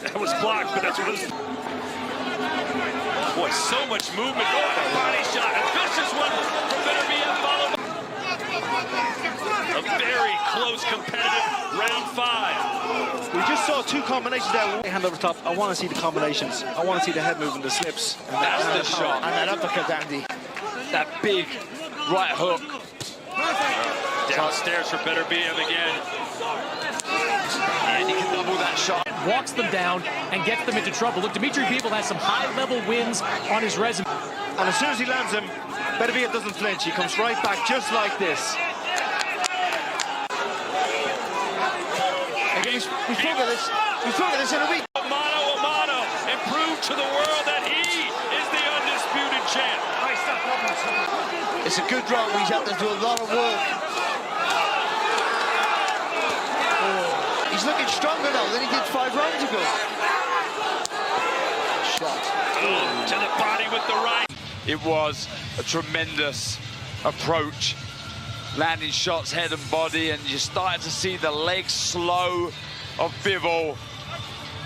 that was blocked, but that's what it was. Boy, so much movement. Oh, a body shot. A vicious one from Beterbiev, followed by a very close, competitive round 5. We just saw 2 combinations there. Hand over top. I want to see the combinations. I want to see the head movement, the slips. And that's the shot. And that uppercut, Andy. That big right hook. Downstairs for Beterbiev again. And he can double that shot. Walks them down and gets them into trouble. Look, Dmitry Bivol has some high-level wins on his resume. And as soon as he lands him, Beterbiev doesn't flinch. He comes right back just like this. Again, we spoke of this in a week. Mano and prove to the world that he is the undisputed champ. It's a good round. He's had to do a lot of work. He's looking stronger now than he did 5 rounds ago. Shot. Oh, to the body with the right. It was a tremendous approach, landing shots head and body, and you started to see the legs slow of Bivol.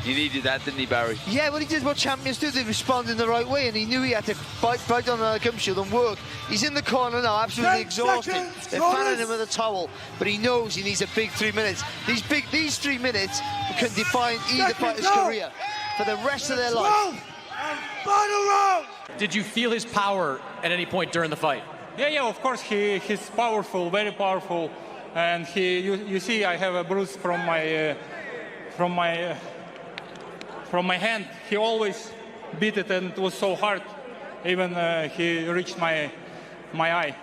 He needed that, didn't he, Barry? Yeah, well, he did what champions do. They respond in the right way, and he knew he had to bite on the gum shield and work. He's in the corner now, absolutely exhausted. They're fanning him with a towel, but he knows he needs a big 3 minutes. These 3 minutes can define either fighter's career for the rest of their life. Did you feel his power at any point during the fight? Yeah, of course, he's powerful, very powerful. And you see, I have a bruise from my hand. He always beat it, and it was so hard. Even he reached my eye.